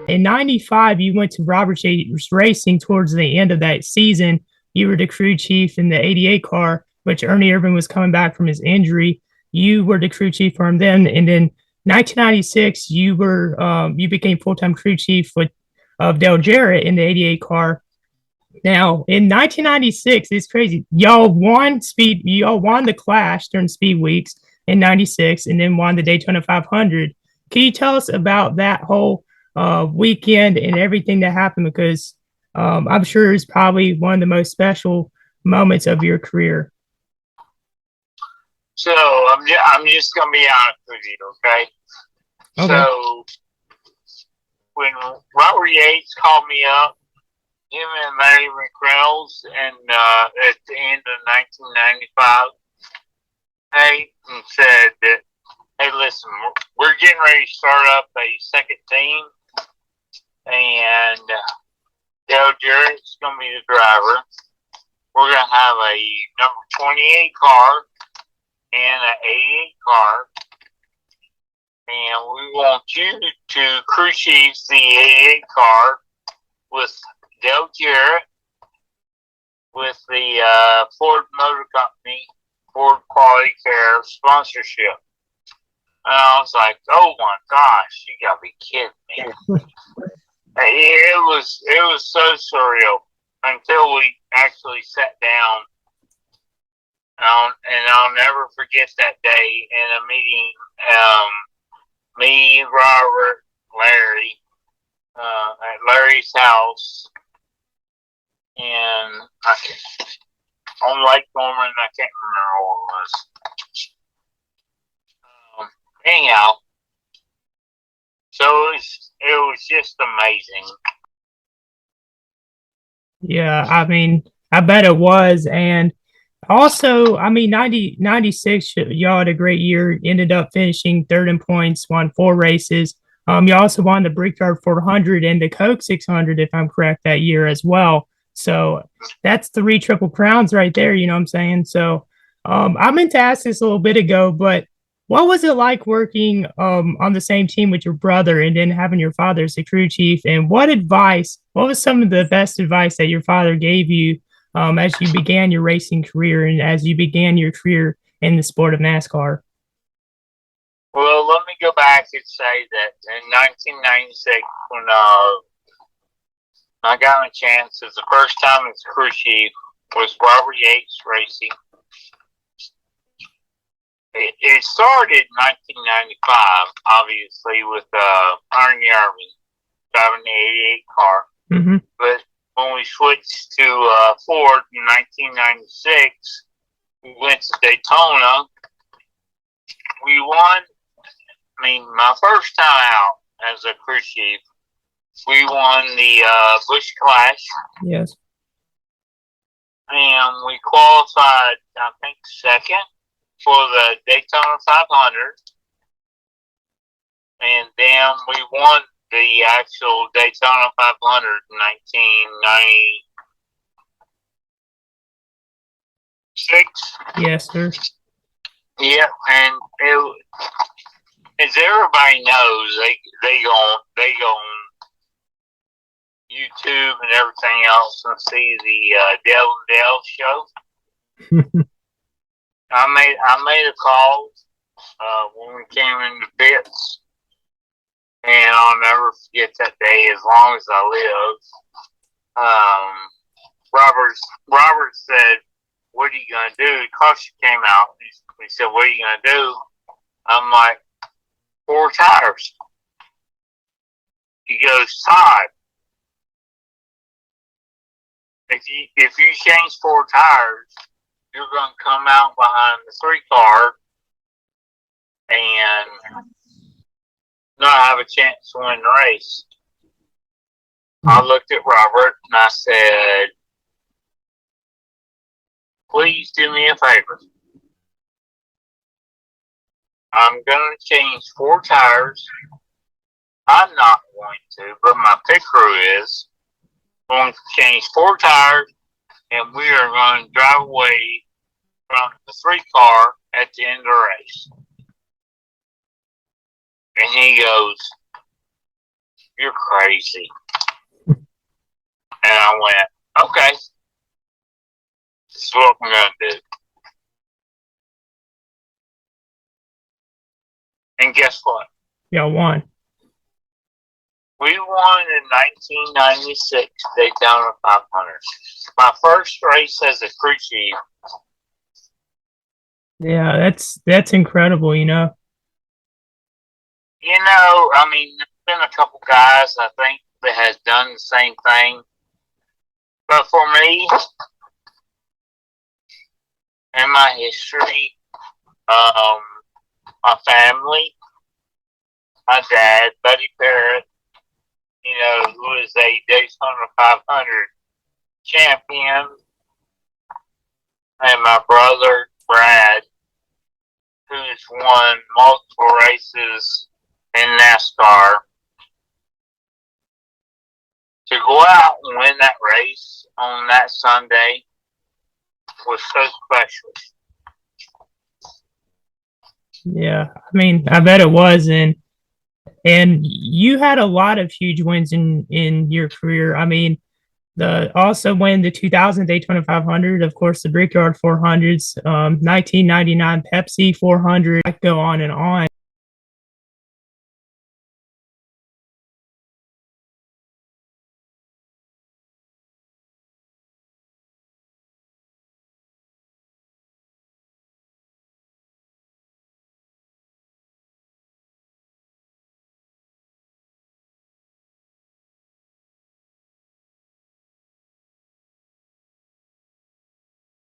In 95, you went to Robert Chase Racing towards the end of that season. You were the crew chief in the 88 car, which Ernie Irvan was coming back from his injury. You were the crew chief for him then. And then 1996, you became full-time crew chief of Dale Jarrett in the 88 car. Now, in 1996, it's crazy. Y'all won the Clash during Speedweeks in 96 and then won the Daytona 500. Can you tell us about that whole weekend and everything that happened? Because I'm sure it's probably one of the most special moments of your career. So I'm just gonna be honest with you, okay? Okay. So when Robert Yates called me up, him and Larry McReynolds, and at the end of 1995, and said that, hey, listen, we're getting ready to start up a second team, and Dale Jarrett's going to be the driver. We're going to have a number 28 car and an 88 car, and we want you to crew chief the 88 car with Dale Jarrett, with the Ford Motor Company, Ford Quality Care sponsorship. And I was like, oh my gosh, you gotta be kidding me. It was so surreal until we actually sat down. And I'll never forget that day in a meeting, me, Robert, Larry, at Larry's house, and on Lake Norman, I can't remember what it was. Anyhow, so it was just amazing. Yeah, I mean, I bet it was. And also, I mean, 96, y'all had a great year, ended up finishing third in points, won 4 races. You also won the Brickyard 400 and the Coke 600, if I'm correct, that year as well. So that's 3 triple crowns right there. You know what I'm saying? So I meant to ask this a little bit ago, but what was it like working on the same team with your brother and then having your father as the crew chief? And what was some of the best advice that your father gave you as you began your racing career and as you began your career in the sport of NASCAR? Well, let me go back and say that in 1996, when I got a chance, it was the first time as crew chief, was Robert Yates Racing. It started in 1995, obviously, with Ernie Irvan driving the 88 car. Mm-hmm. But when we switched to Ford in 1996, we went to Daytona. We won. I mean, my first time out as a crew chief, we won the Busch Clash. Yes. And we qualified, I think, second for the Daytona 500. And then we won the actual Daytona 500 in 1996. Yes, sir. Yeah, and as everybody knows, they go on YouTube and everything else and see the Dale and Dale show. I made a call when we came into pits, and I'll never forget that day as long as I live. Robert said, "What are you gonna do?" The caution came out. He said, "What are you gonna do?" I'm like, 4 tires. He goes, "Todd, if you change 4 tires, you're going to come out behind the 3 car and not have a chance to win the race." I looked at Robert and I said, "Please do me a favor. I'm going to change 4 tires. I'm not going to, but my pit crew is going to change 4 tires, and we are going to drive away from the 3 car at the end of the race." And he goes, you're crazy. And I went, okay, this is what I'm going to do. And guess what? Y'all won. We won in 1996 Daytona 500. My first race as a crew chief. Yeah, that's incredible, you know. You know, I mean, there's been a couple guys, I think, that has done the same thing. But for me, in my history, my family, my dad, Buddy Parrott, you know, who is a Daytona 500 champion, and my brother, Brad, who's won multiple races in NASCAR. To go out and win that race on that Sunday was so special. Yeah, I mean, I bet it was, and you had a lot of huge wins in your career. I mean, the also win the 2000 Daytona 500, of course, the Brickyard 400s, 1999 Pepsi 400. I could go on and on.